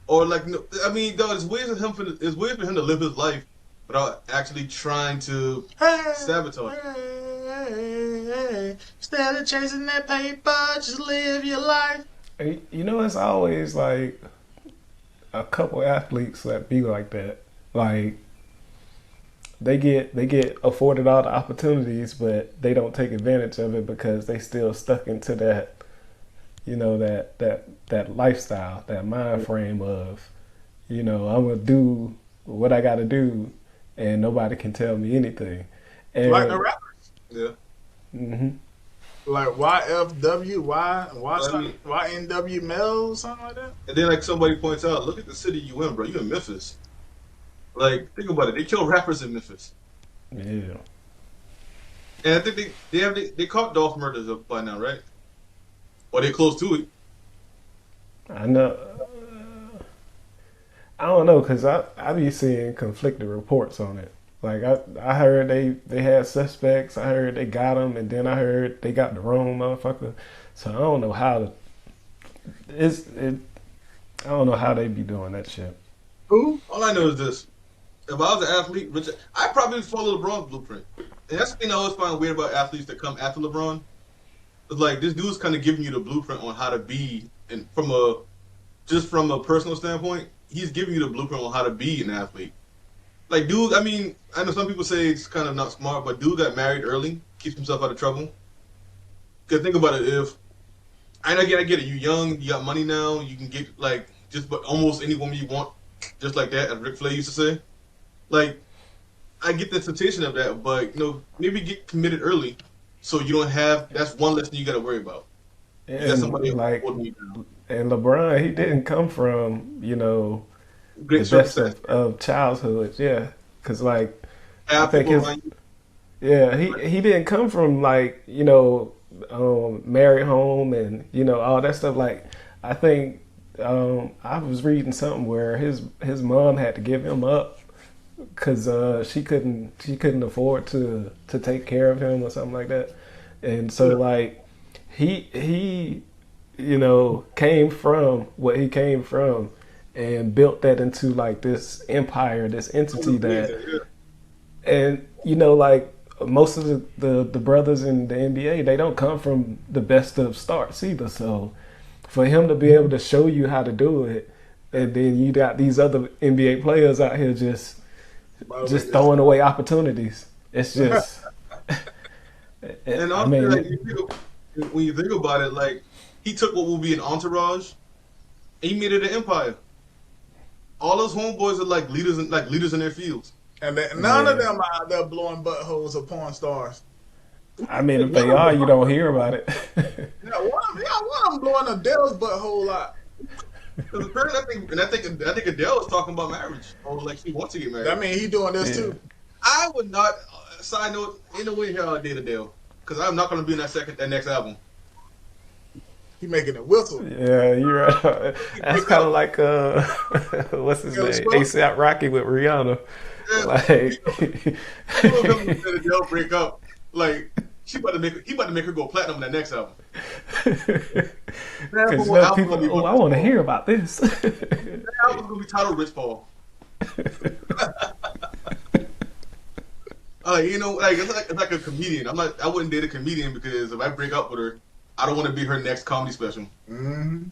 Or like, I mean, dog, it's weird for him to live his life without actually trying to sabotage. Hey, instead of chasing that paper, just live your life. You know, it's always like a couple athletes that be like that. Like they get afforded all the opportunities, but they don't take advantage of it because they still stuck into that, you know, that lifestyle, that mind frame of, you know, I'm gonna do what I gotta do, and nobody can tell me anything. And, like the rappers. Yeah. Mm-hmm. Like YFW, YNW Mel, something like that. And then like somebody points out, look at the city you in, bro. You in Memphis. Like, think about it. They kill rappers in Memphis. Yeah. And I think they caught Dolph murders up by now, right? Or they close to it. I know. I don't know, cause I be seeing conflicting reports on it. Like I heard they had suspects. I heard they got them, and then I heard they got the wrong motherfucker. So I don't know how I don't know how they be doing that shit. Who? All I know is this. If I was an athlete, I'd probably follow LeBron's blueprint. And that's the thing I always find weird about athletes that come after LeBron. It's like this dude's kind of giving you the blueprint on how to be, and from a personal standpoint, he's giving you the blueprint on how to be an athlete. Like, dude, I mean, I know some people say it's kind of not smart, but dude got married early, keeps himself out of trouble. Because think about it, I get it, you're young, you got money now, you can get, like, just but almost any woman you want, just like that, as Ric Flair used to say. Like, I get the temptation of that, but, you know, maybe get committed early so you don't have, that's one lesson you got to worry about. And like, and LeBron, he didn't come from, you know, great the best of childhood, yeah. Because like, I think he didn't come from like, you know, married home and, you know, all that stuff. Like, I think I was reading something where his mom had to give him up because she couldn't afford to take care of him or something like that. And so like he you know came from what he came from and built that into like this empire, this entity that, and you know, like most of the brothers in the NBA, they don't come from the best of starts either. So for him to be able to show you how to do it, and then you got these other NBA players out here just throwing away opportunities. It's just, and also, like, when you think about it, like he took what will be an entourage, and he made it an empire. All those homeboys are like leaders in their fields. And none of them are out there blowing buttholes of porn stars. I mean, if they are, you don't hear about it. One of them blowing Adele's butthole out. Because apparently, I think Adele was talking about marriage, or like she wants to get married. I mean, he doing this too. I would not. Side note, ain't no way in hell I date Adele, because I'm not going to be in that next album. He making it whistle. Yeah, you're right. That's kind of like what's his name? ASAP Rocky with Rihanna. Yeah. Like, Adele break up. Like he about to make her go platinum in that next album. Because people, I want to hear about this. That album's gonna be titled Rich Paul. You know, like it's like a comedian. I wouldn't date a comedian because if I break up with her, I don't want to be her next comedy special. Mm-hmm.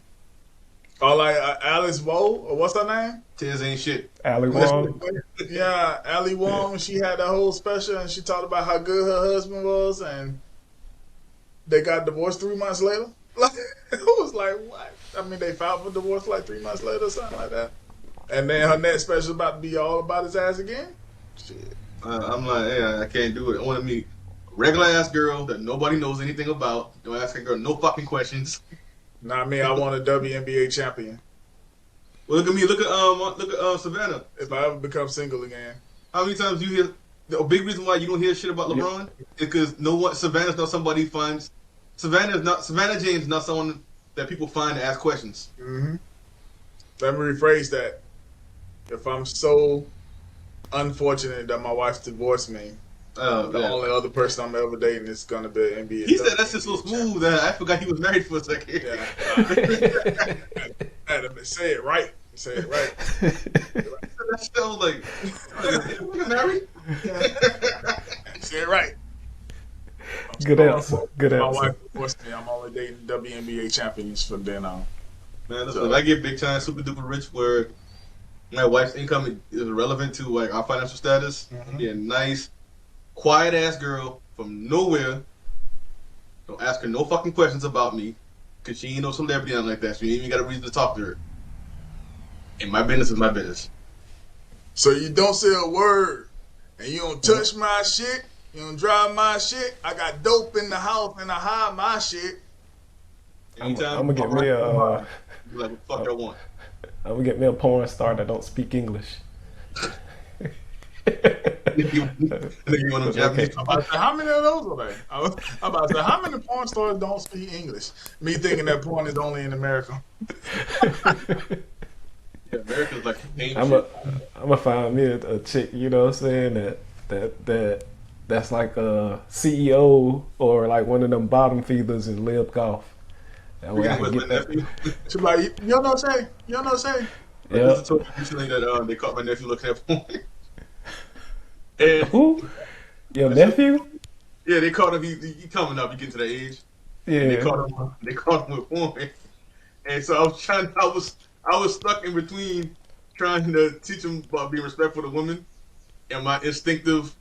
Or like Alice Woe, or what's her name? Tez ain't shit. Ali Wong. Yeah, Ali Wong. She had that whole special, and she talked about how good her husband was, and they got divorced 3 months later. Like, it was like, what? I mean, they filed for divorce like 3 months later or something like that. And then her next special about to be all about his ass again. Shit. I'm like, yeah, I can't do it. I want to meet Regular ass girl that nobody knows anything about. Don't ask that girl no fucking questions. Not me. I want a WNBA champion. Well, look at me. Look at Savannah. If I ever become single again. How many times you hear? The big reason why you don't hear shit about LeBron is because Savannah's not somebody who finds. Savannah James is not someone that people find to ask questions. Mm-hmm. Let me rephrase that. If I'm so unfortunate that my wife divorced me, the only other person I'm ever dating is gonna be an NBA. He said that's just so smooth that I forgot he was married for a second. Yeah. Say it right. Say it right. That shit was like, you married? Say it right. Good answer. Good My answer. wife divorced me. I'm only dating WNBA champions from then on. Man, listen, if I get big time, super duper rich, where my wife's income is irrelevant to like our financial status, be a nice, quiet ass girl from nowhere. Don't ask her no fucking questions about me, cause she ain't no celebrity or like that. She ain't even got a reason to talk to her. And my business is my business. So you don't say a word, and you don't touch my shit. You don't drive my shit. I got dope in the house, and I hide my shit. I'm gonna get me a. Like, what the fuck I want? I'm gonna get me a porn star that don't speak English. You want them Japanese? I'm about to say, how many of those are there? I'm about to say, how many porn stars don't speak English? Me thinking that porn is only in America. Yeah, America's like I'm gonna find me a chick, you know what I'm saying, that's like a CEO or like one of them bottom feeders in Live Golf. That way I can get that. She's like, you know what I'm saying? You know what I'm saying? Yeah. I told you recently that they caught my nephew looking at porn. And who? Your nephew? Yeah, they caught him. He coming up. He getting to that age. Yeah. And they caught him with porn. And so I was stuck in between trying to teach him about being respectful to women and my instinctive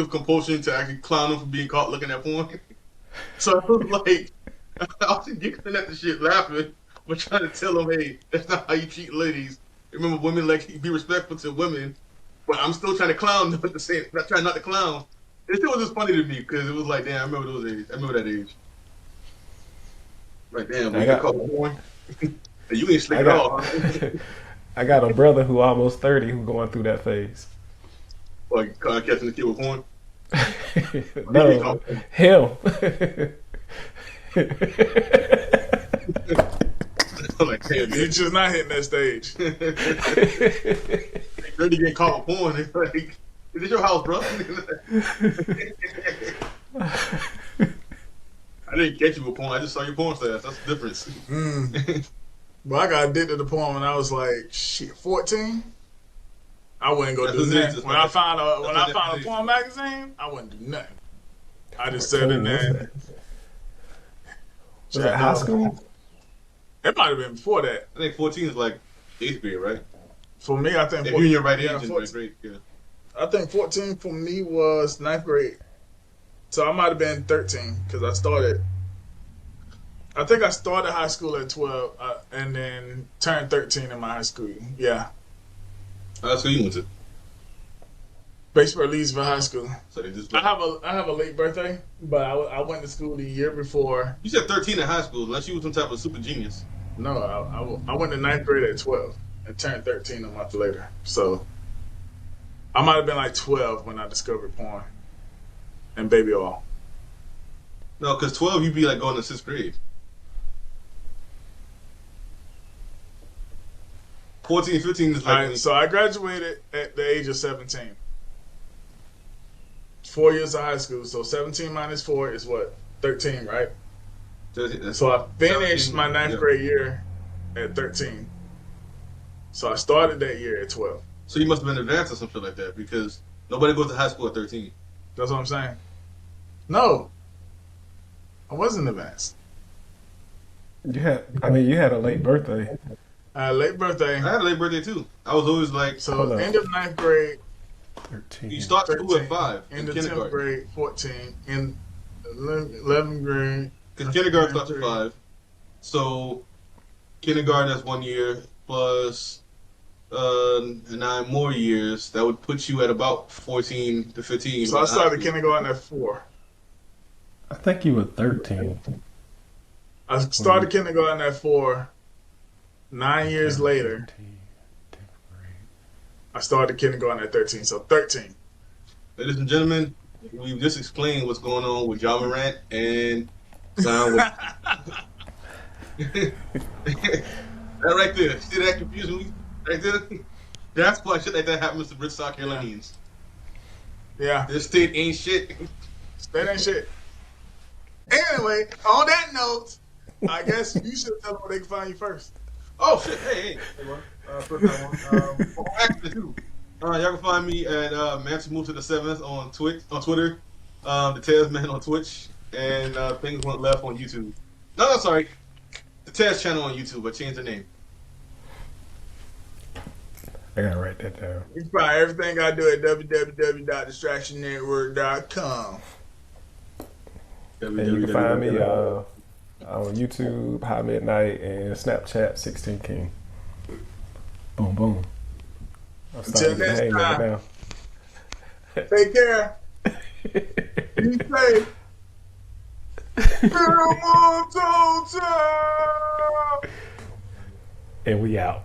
compulsion to actually clown him for being caught looking at porn. So I was like, I was giggling at the shit, laughing, but trying to tell him, hey, that's not how you treat ladies. Remember, women be respectful to women, but I'm still trying to clown them at the same. I'm trying not to clown. It still was just funny to me because it was like, damn, I remember those days. I remember that age. Like, damn, you got caught with porn. You ain't slick at all. I got a brother who almost 30 who going through that phase. Like catching the kid with porn? No, him. Like, damn, you're just not hitting that stage. 30 getting caught with porn. It's like, is this your house, bro? I didn't catch you with porn. I just saw your porn stats. That's the difference. Well, I got addicted to porn when I was like 14. I wouldn't go do nothing. When I found a porn magazine, I wouldn't do nothing. I just sat in there. Was that high school? It might have been before that. I think 14 is like 8th grade, right? For me, I think. If you're in your right age in 8th grade, yeah. I think 14 for me was 9th grade. So I might have been 13 because I think I started high school at 12 and then turned 13 in my high school. Yeah. High school you went to? Batesburg, Leesville High School. So they just I have a late birthday, but I went to school the year before. You said 13 in high school, unless you was some type of super genius. No, I went to 9th grade at 12 and turned 13 a month later. So I might have been like 12 when I discovered porn and baby oil. No, because 12 you'd be like going to 6th grade. 14, 15 is like... So I graduated at the age of 17. 4 years of high school. So 17 minus 4 is what? 13, right? So I finished my 9th grade year at 13. So I started that year at 12. So you must have been advanced or some shit like that because nobody goes to high school at 13. That's what I'm saying. No. I wasn't advanced. You had a late birthday. Late birthday. I had a late birthday too. I was always like... So end of 9th grade. 13. You start school at 5 End of kindergarten. 10th grade, 14. In 11th grade. Because kindergarten starts at 5. So kindergarten, that's 1 year plus 9 more years, that would put you at about 14 to 15. So I started kindergarten at 4. I think you were 13. I started kindergarten at 4. 9 years later, 13, 10th grade. I started kindergarten at 13. So 13. Ladies and gentlemen, we've just explained what's going on with Ja Morant and Zion Williamson. That right there. See that confusion me? Right there? That's why shit like that happens to rich South Carolinians. Yeah. This state ain't shit. That ain't shit. Anyway, on that note, I guess you should tell them where they can find you first. Oh shit! Hey, first time one. Actually, too. Y'all can find me at Mansion Move to the Seventh on Twitter, the Tez Man on Twitch, and Things Went Left on YouTube. No, sorry, the TheTezChannel on YouTube. I changed the name. I gotta write that down. You can find everything I do at www.distractionnetwork.com. And you can find me on YouTube, High Midnight, and Snapchat, 16 King. Boom, boom. I'm Until starting to next hang time. right now. Take care. Be safe. Camel Toe Tap. And we out.